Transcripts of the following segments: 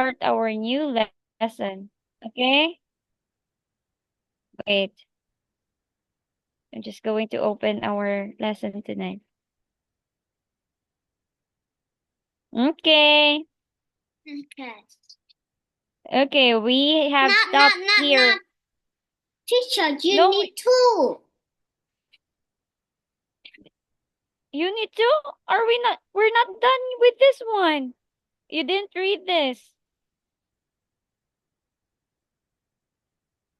start our new lesson. Okay? Wait. I'm just going to open our lesson tonight. Okay. Okay. Okay, we have stopped here. Teacher, you No, need two. you need to? Are we not? We're not done with this one. You didn't read this.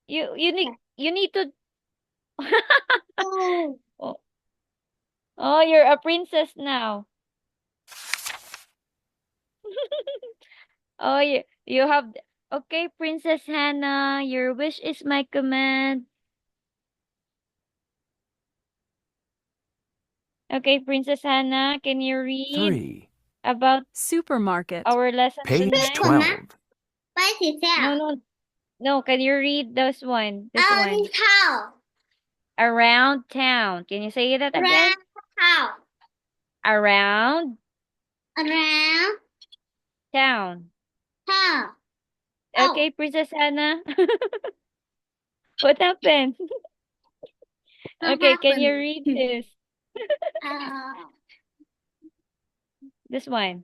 You need to. Oh. Oh, oh, you're a princess now. Oh, you have. Okay, Princess Hannah, your wish is my command. Okay, Princess Hannah, can you read 3. about Supermarket. our lesson Page tonight? 12. What is that? No. Can you read this one? This one. How? Around town. Can you say that again? Around how? Around Around town. how? Okay, Princess Hannah. What happened? Okay, can you read this? This one.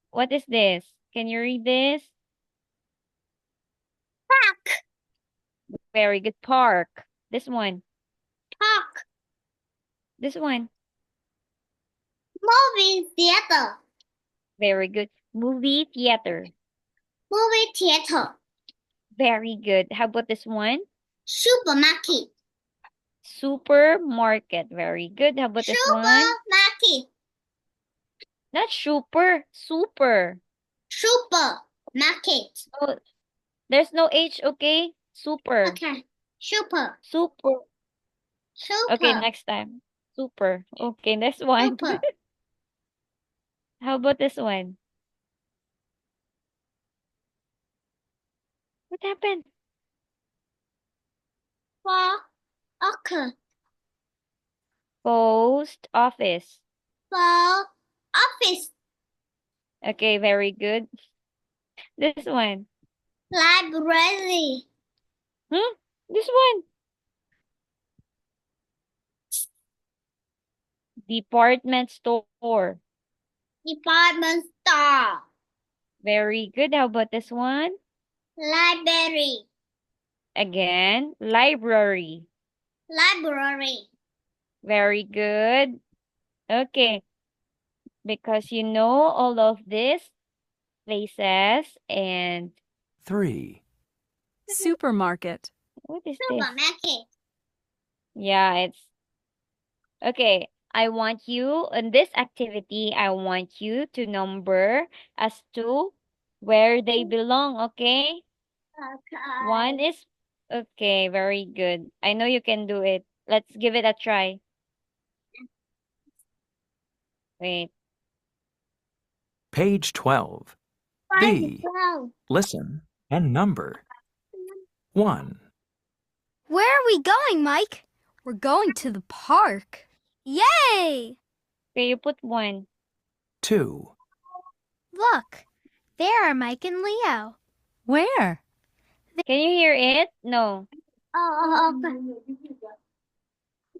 What is this? Can you read this? Park. Very good. Park. This one. Park. This one. Movie theater. Very good. Movie theater. Movie theater. Very good. How about this one? Supermarket. Supermarket. Very good. How about this one? Supermarket. Not super. Super. Supermarket. Oh, there's no H, okay? Super. Okay. Super. Super. Super. Okay, next time. Super. Okay, next one. Super. How about this one? What happened? Okay. Post office. For office. Okay, very good. This one. Library. This one. Department store. Department store. Very good. How about this one? Library. Again, library. Library. Very good. Okay. Because you know all of these places and 3. Supermarket. what is this? Supermarket. Yeah, it's okay. I want you in this activity, I want you to number as to where they belong, okay? Okay. One is okay, very good. I know you can do it. Let's give it a try. Wait. Page 12. B. Listen and number. 1. Where are we going, Mike? We're going to the park. Yay! Okay, you put one. 2. Look, there are Mike and Leo. Where? Can you hear it? No.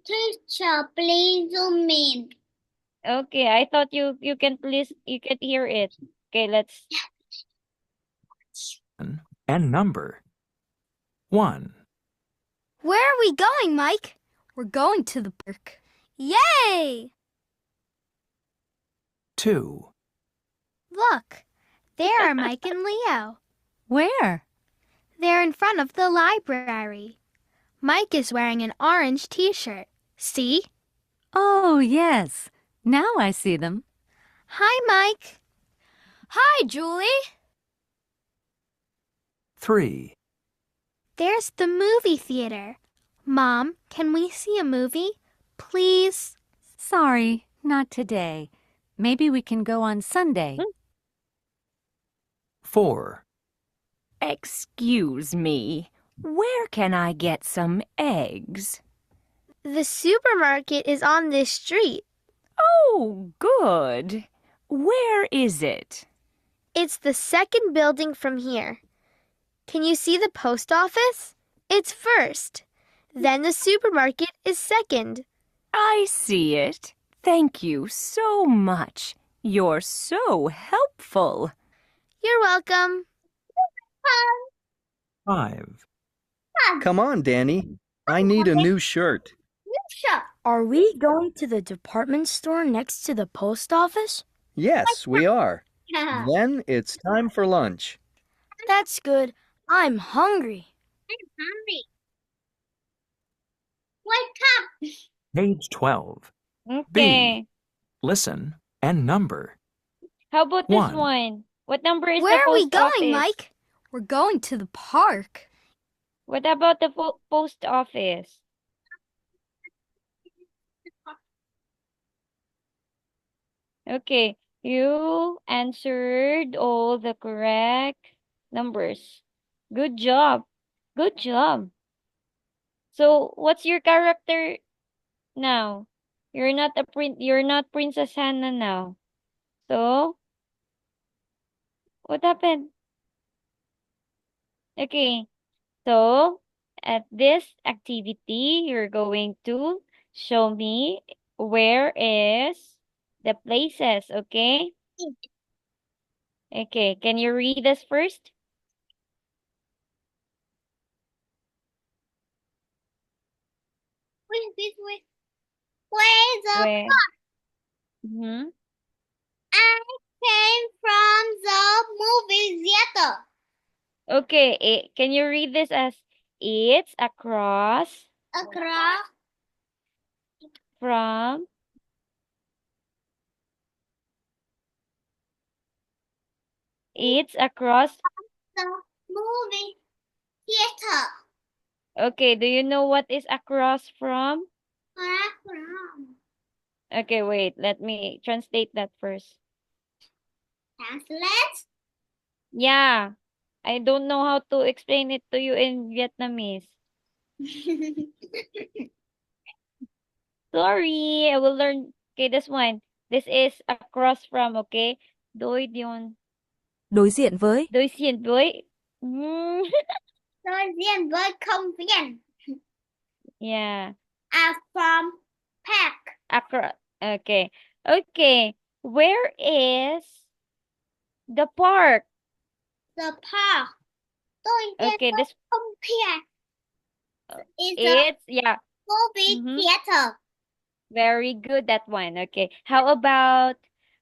Teacher, please zoom in. Okay, I thought you can please you can hear it. Okay, let's And number. 1. Where are we going, Mike? We're going to the park. Yay! 2. Look, there are Mike and Leo. Where? They're in front of the library. Mike is wearing an orange t-shirt. See? Oh, yes. Now I see them. Hi, Mike. Hi, Julie. 3. There's the movie theater. Mom, can we see a movie? Please? Sorry, not today. Maybe we can go on Sunday. 4. Excuse me, where can I get some eggs? The supermarket is on this street. Oh, good. Where is it? It's the second building from here. Can you see the post office? It's first. Then the supermarket is second. I see it. Thank you so much. You're so helpful. You're welcome. 5, Come on, Danny. I need a new shirt. Sure. Are we going to the department store next to the post office? Yes, we are. Then it's time for lunch. That's good. I'm hungry. Hungry. Wake up. page 12. Okay. Listen and number. How about this 1. one? What number is Where the are we post going, office? Mike? We're going to the park. What about the post office? Okay, you answered all the correct numbers. Good job. Good job. So, what's your character now? You're not Princess Hannah now. So, what happened? Okay. So, at this activity, you're going to show me where is the places, okay? Okay, can you read us first? Wait. Where's the Where? Mm-hmm. I came from the movie theater. Okay, can you read this as it's across Across from it's across. the movie theater. Okay, do you know what is across from? From. Okay, wait, let me translate that first. Translate. Yeah, I don't know how to explain it to you in Vietnamese. Sorry, I will learn. Okay, this one. This is across from, okay? Đối diện. Đối diện với. Đối diện với. Mm, Đối diện với công viên. yeah, From park. across. Okay. Okay, where is the park? The park. Đối diện Okay, với this công viên. Is the it's, yeah, movie Mhm. theater. very good, that one. Okay, how about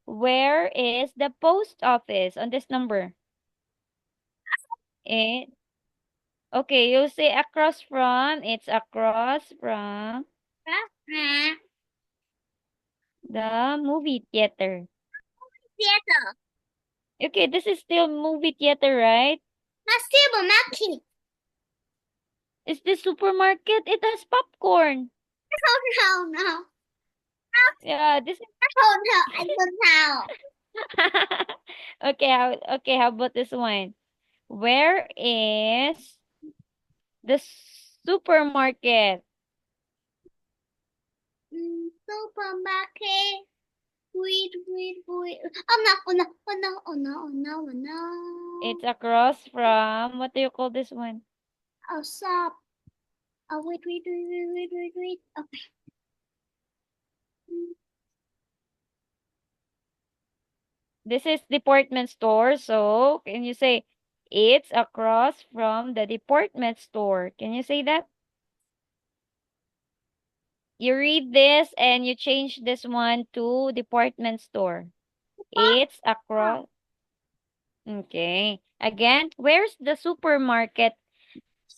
where is the post office on this number? It, okay, you say across from, it's across from Uh, the movie theater. Theater. Okay, this is still movie theater, right? The supermarket. Is this supermarket? It has popcorn. No. Yeah, this is I don't know. okay, how about this one? Where is the supermarket? Supermarket. Wait. Oh no. It's across from, what do you call this one? Oh, shop. Oh, wait. Okay. This is department store, so can you say it's across from the department store? Can you say that? You read this and you change this one to department store. It's across. Okay. Again, where's the supermarket,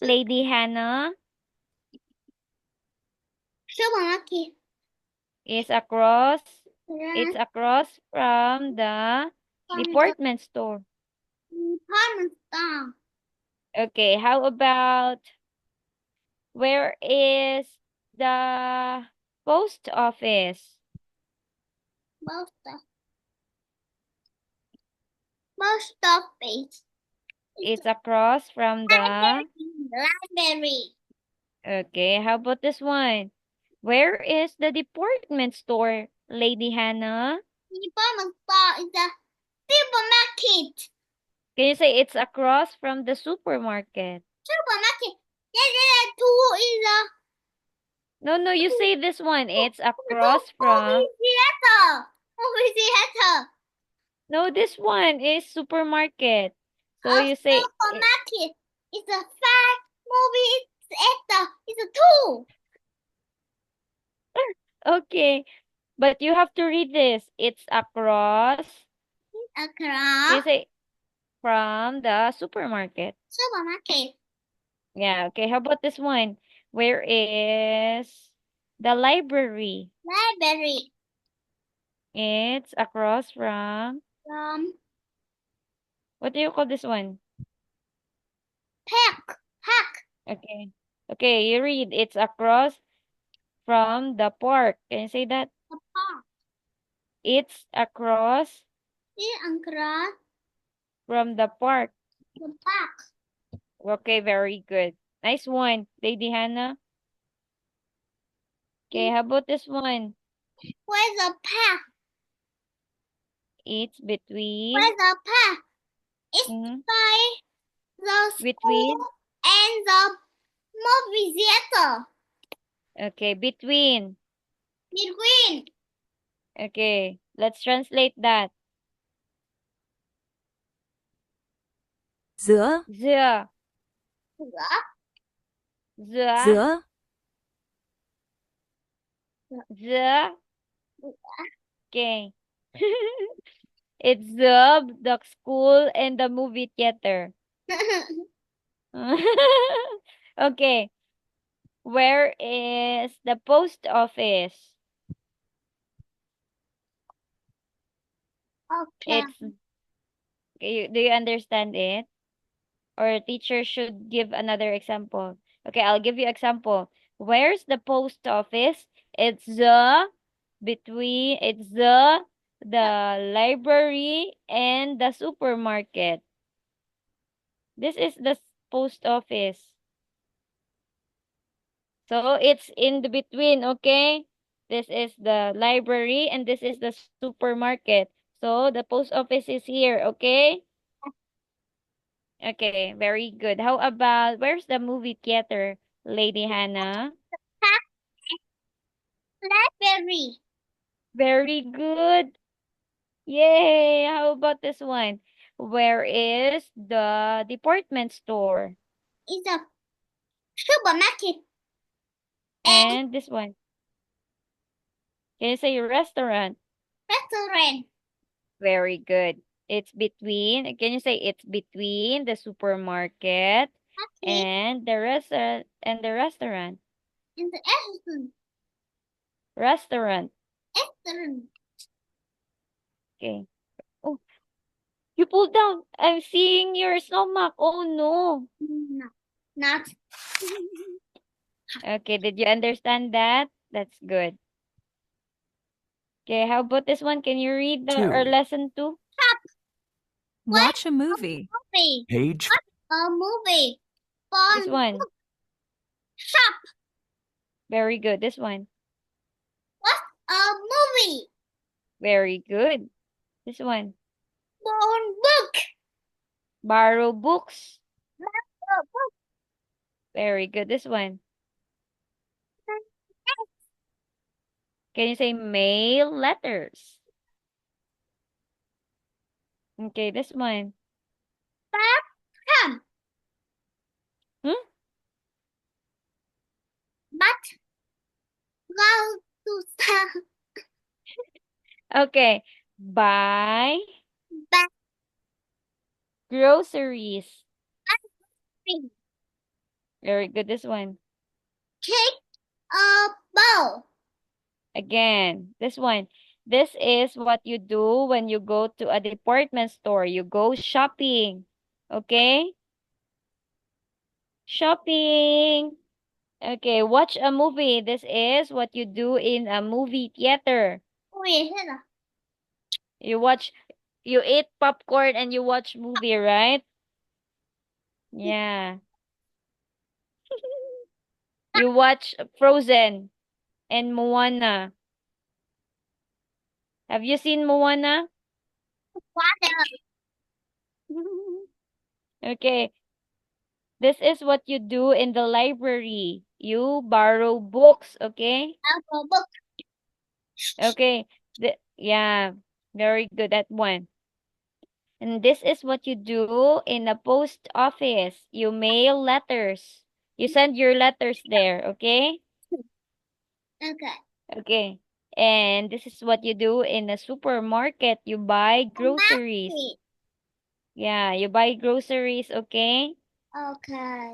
Lady Hannah? Supermarket. It's across from the department store. Department store. Okay, how about where is the post office? Most office. It's across from the... Library. Okay, how about this one? Where is the department store, Lady Hannah? Department store is the Supermarket. Can you say it's across from the supermarket? Supermarket. Yes, two is a No, you say this one. It's across movie from. theater. Movie theater. No, this one is supermarket. So A you say supermarket. It's a five movie theater. It's a two. okay, but you have to read this. It's across. Can you Across say from the supermarket? supermarket. Yeah, okay. How about this one? Where is the library? Library. It's across from. What do you call this one? Park. Okay. Okay, you read. It's across from the park. Can you say that? The park. It's across It's across from the park. the park. Okay, very good. Nice one, Lady Hannah. Okay, how about this one? Where's the park? It's between. Where's the park? It's Mhm. by the Between. school and the movie theater. Okay, between. Between. Okay, let's translate that. Giữa, The. The. giữa, The. Okay. It's the school and the movie theater. Okay. Where is the post office? Okay. It's okay, do you understand it? Or teacher should give another example. Okay, I'll give you example. Where's the post office? It's the library and the supermarket. This is the post office. So it's in the between, okay? This is the library and this is the supermarket. So the post office is here, okay? Okay, very good. How about where's the movie theater, Lady Hannah? Library. Very good. Yay! How about this one? Where is the department store? It's a supermarket. And this one. Can you say restaurant? Restaurant. Very good. It's between, can you say it's between the supermarket Okay. and the restaurant restaurant? In the restaurant. Restaurant. Restaurant. Okay. Oh, you pulled down. I'm seeing your stomach. Oh no. No. Not. Okay, did you understand that? That's good. Okay, how about this one? Can you read our Two. lesson 2? Watch a movie. Movie. Page A movie. This Phone. one. Shop. Very good. This one. A movie. Very good. This one. Phone book. Borrow books. A book. Very good. This one. Can you say mail letters? Okay, this one. Come. Hmm? But go to store. Okay. Buy But groceries. Very good. This one. take a bowl. Again, this one. This is what you do when you go to a department store. You go shopping. Okay? Shopping. Okay, watch a movie. This is what you do in a movie theater. Wait, You eat popcorn and you watch movie, right? Yeah. You watch Frozen and Moana. Have you seen Moana? Water. Okay. This is what you do in the library. You borrow books, okay? Alphabet. Okay. Yeah, very good at one. And this is what you do in the post office. You mail letters. You send your letters there, okay? Okay. Okay. And this is what you do in a supermarket. You buy groceries. Basket. Yeah, you buy groceries, okay? Okay.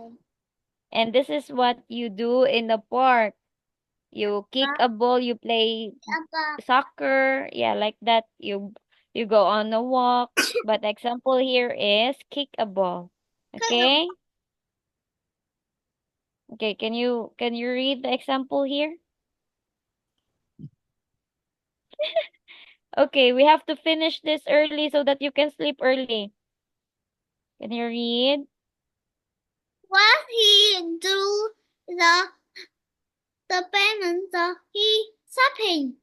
And this is what you do in the park. You kick a ball, you play About soccer, yeah, like that. You go on a walk. But example here is kick a ball. Okay? Okay, can you read the example here? Okay, we have to finish this early so that you can sleep early. Can you read? what he do the payment he shopping.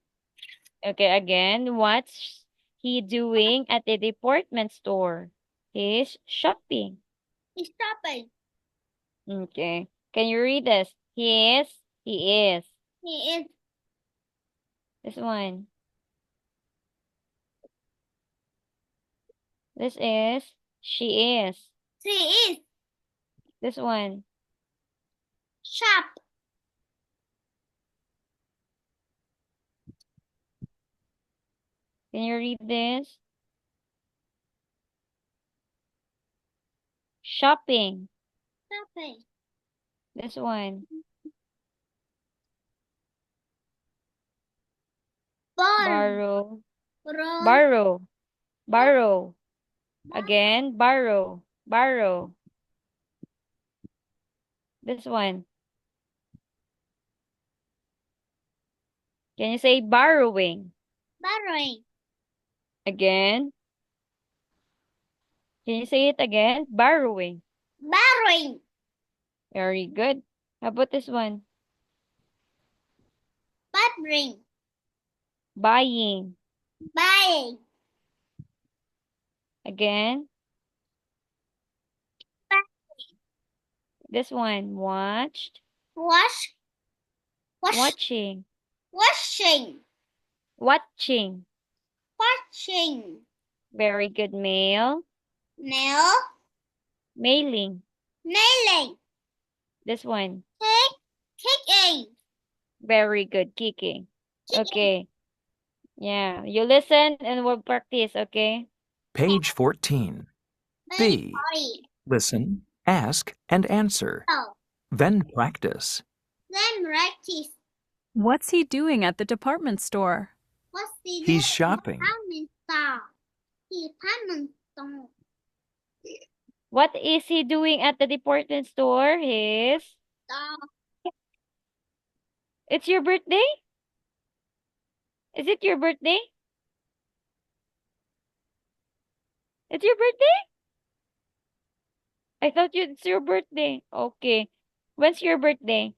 Okay, again, what's he doing at the department store? He's shopping. He's shopping. Okay. Can you read this? He is. He is. He is This one. This is. She is. she is This one. shop. Can you read this? Shopping. Shopping. This one. Borrow. Borrow. Borrow. Borrow. Again, borrow. Borrow. This one. Can you say borrowing? Borrowing. Again. Can you say it again? Borrowing. Borrowing. Very good. How about this one? Borrowing. Buying. Buying. Again. This one. Watched. Wash. Watching. Washing. Watching. Watching. Very good. Mail. Mail. Mailing. Mailing. This one. Kicking. Very good. Kicking. Okay. Yeah. You listen and we'll practice, okay? Page 14. B. Sorry. Listen, ask, and answer. So, Then practice. then practice. What's he doing at the department store? What's the He's shopping. department store? Department store. What is he doing at the department store? Store. It's your birthday? Is it your birthday? It's your birthday? I thought it's your birthday. Okay. When's your birthday?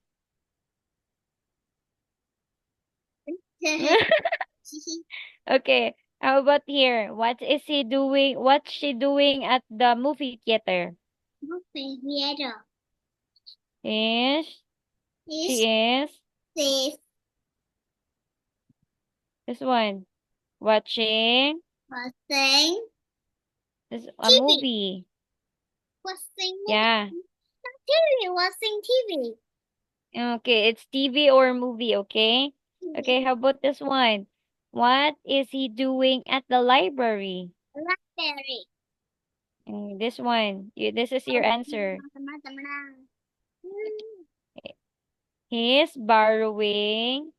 Okay. How about here? What is he doing? What's she doing at the movie theater? Movie theater. Is Is she is this this one watching watching this a TV. movie? watching Yeah. TV? Watching TV. Okay, it's TV or movie, okay? Okay, how about this one? What is he doing at the library? Library. This one. This is your answer. He is borrowing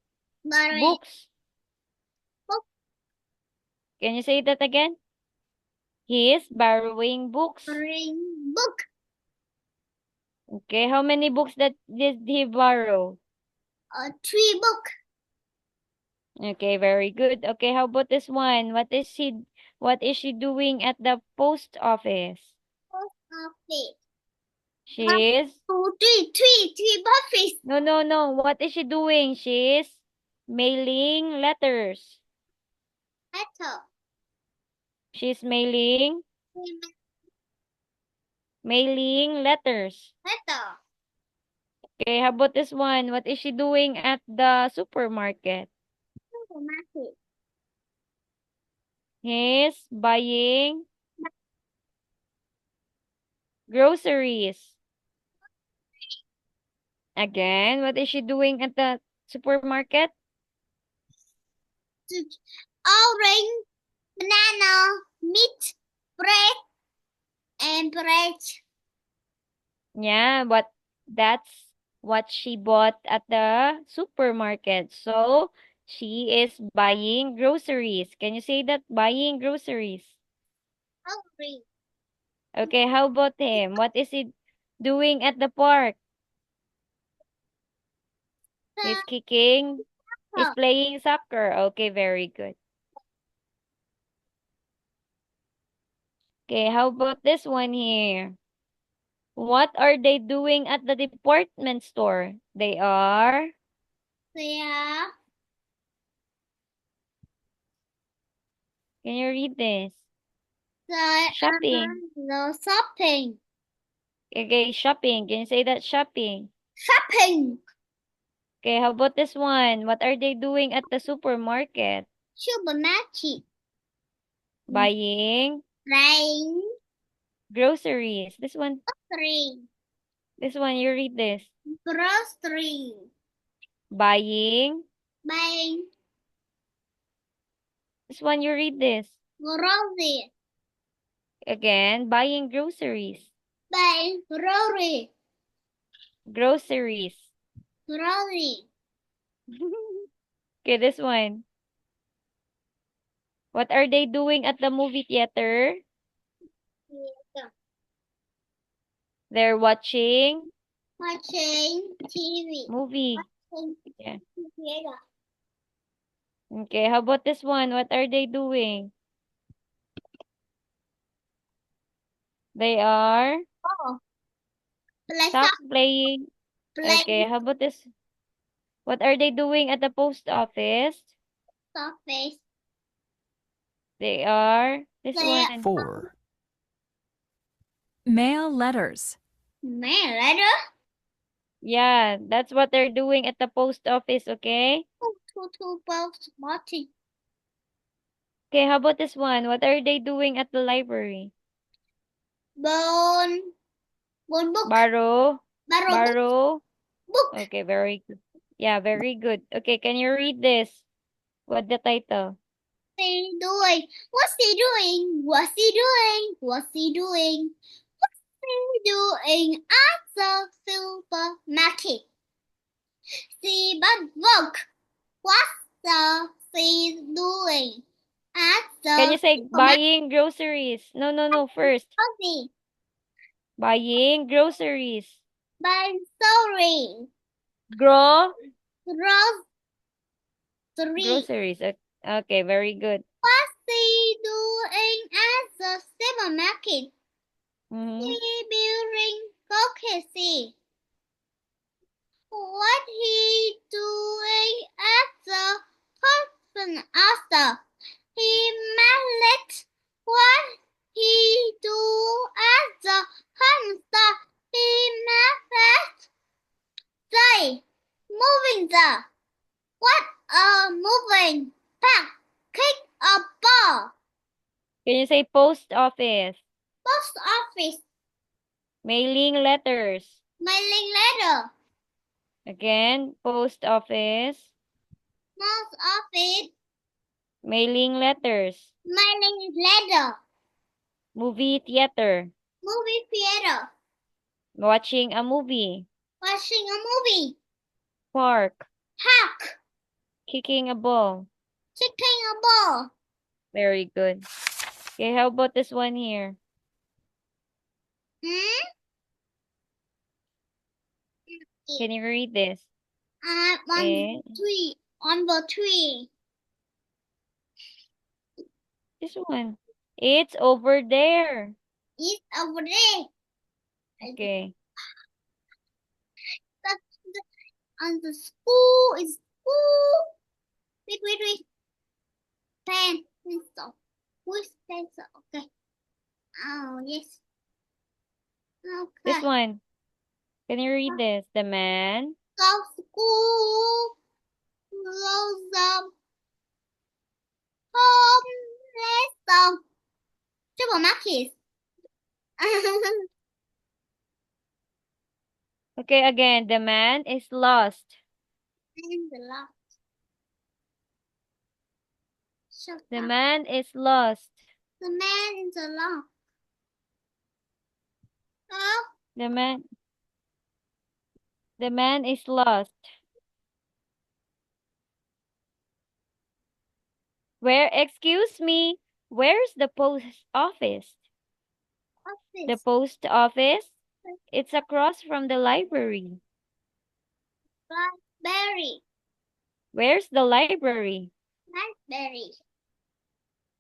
Borrowing. books. Book. Can you say that again? He is borrowing books. Borrowing book. Okay, how many books did he borrow? 3 book. Okay, very good. Okay, how about this one? What is she doing at the post office? Post office. She is 2, 3, 3 office. No. What is she doing? She is mailing letters. Letter. She's mailing letters. Letter. Okay, how about this one? What is she doing at the supermarket? Supermarket. He's buying groceries. Again, what is she doing at the supermarket? Orange, banana, meat, bread, and bread. Yeah, but that's what she bought at the supermarket. So, she is buying groceries. Can you say that? Buying groceries. Orange. Okay, how about him? What is he doing at the park? He's kicking. He's playing soccer. Okay, very good. Okay, how about this one here? What are they doing at the department store? They are Yeah. Can you read this? Shopping. The shopping. Okay, shopping. Can you say that? Shopping. Shopping. Okay, how about this one? What are they doing at the supermarket? Supermarket. Buying Rain. groceries. This one, Grocery. you read this. Grocery. Buying. Buying. This one, you read this. Grocery. Again, buying groceries. Buying grocery. Groceries. Grocery. Okay, this one. What are they doing at the movie theater? They're watching Watching TV. movie. Watching Yeah. theater. Okay, how about this one? What are they doing? They are Oh. Play stop playing. Okay, how about this? What are they doing at the post office? office. They are this They one. 4. Mail letters. Mail letter. Yeah, that's what they're doing at the post office, okay? Two box watching. Okay, how about this one? What are they doing at the library? Bone book. Borrow. Borrow book. Okay, very good. Yeah, very good. Okay, can you read this? What the title? He doing? What's he doing? What's he doing? What's he doing? What's he doing at the supermarket? See but look. What's he doing at the Can you say supermarket? buying groceries? No, first. Buying groceries. Buying sorry. Groceries. Grocery. Okay, very good. What's he doing at the supermarket? Mm-hmm. He building cookies. What he doing at the person after? He managed what he do at the hamster. He managed say moving the what a moving pack kick a ball. Can you say post office? Post office. Mailing letters. Mailing letter. Again, post office. Post office. Mailing letters. Mailing letter. Movie theater. Movie theater. Watching a movie. Watching a movie. Park. Park. Kicking a ball. Kicking a ball. Very good. Okay, how about this one here? Can you read this? On the tree. This one. It's over there. It's over there. Okay. On the school is school. Wait. Pen. Stop. Which pencil? Okay. Oh, yes. This Okay. one. Can you read this? The man. Go school. Goes home. Lesson. Supermarket. Okay, again. The man is lost. In the lock. Shut The up. man is lost. The man in the lock. Oh, The man is lost. Excuse me, where's the post office? The office. post office? It's across from the library. Blackberry. Where's the library? Blackberry.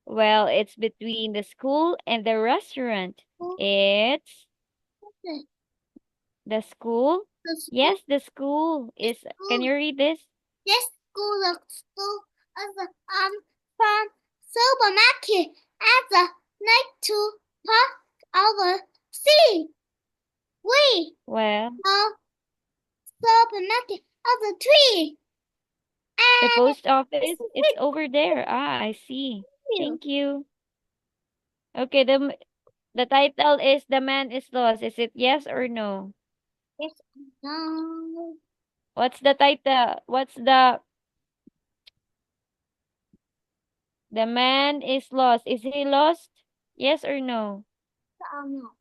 Well, it's between the school and the restaurant. School. It's The the school? school. Yes, the school is. Can you read this? Yes, school of the from supermarket at the next to park over sea. We Well, are supermarket of the tree. the And post office, it's over there. Ah, I see. you. Thank you. Okay, the title is The Man is Lost. Is it yes or no? Yes, no. What's the title? The man is lost. Is he lost? Yes or no? No.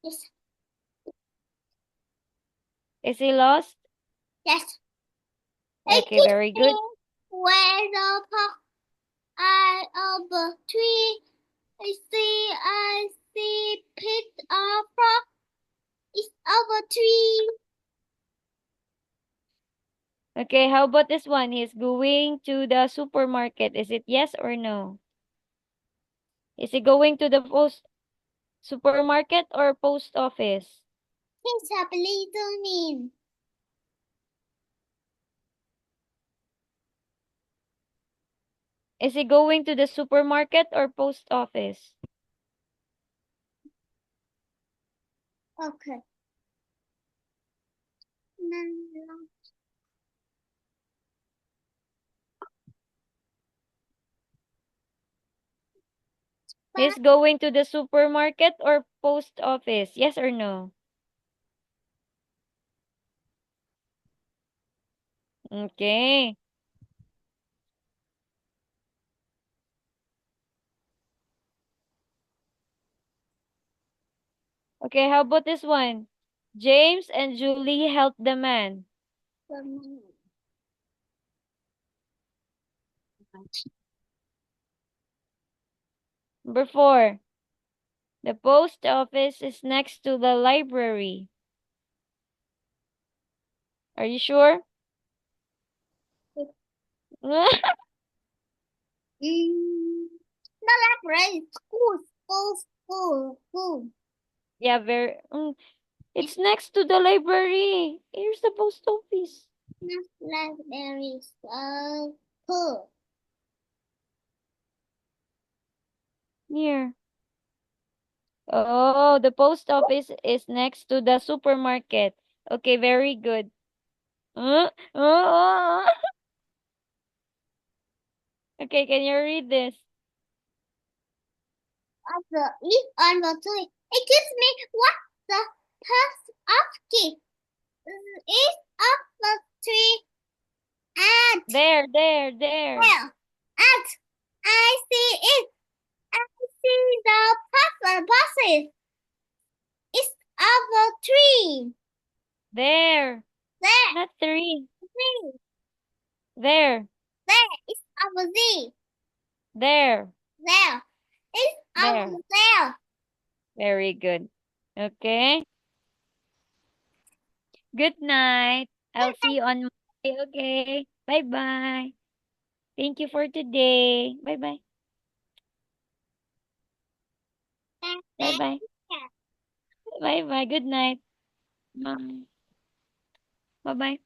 Yes. Is he lost? Yes. Okay, very good. Where the park eye of the tree. I see picked up frog. It's over tree. Okay, how about this one? He's going to the supermarket. Is it yes or no? Is he going to the supermarket or post office? He's a little mean. Is he going to the supermarket or post office? Okay. He's going to the supermarket or post office? Yes or no? Okay. Okay, how about this one? James and Julie help the man. Number 4. The post office is next to the library. Are you sure? The library. School. Yeah, it's next to the library. Here's the post office. Library. School. Here. Oh, the post office is next to the supermarket. Okay, very good. Oh. Okay, can you read this? Of the leaf on the tree. Excuse me, what the post office is of the tree? And There. well, and I see it. I see the buses. It's of the tree. There. There, Not 3. tree. There. It's of the Z. There. There. It's of There. the there. Very good. Okay. Good night. I'll see you on Monday. Okay. Bye-bye. Thank you for today. Bye-bye. Bye-bye. Bye-bye. Good night. Bye. Bye-bye.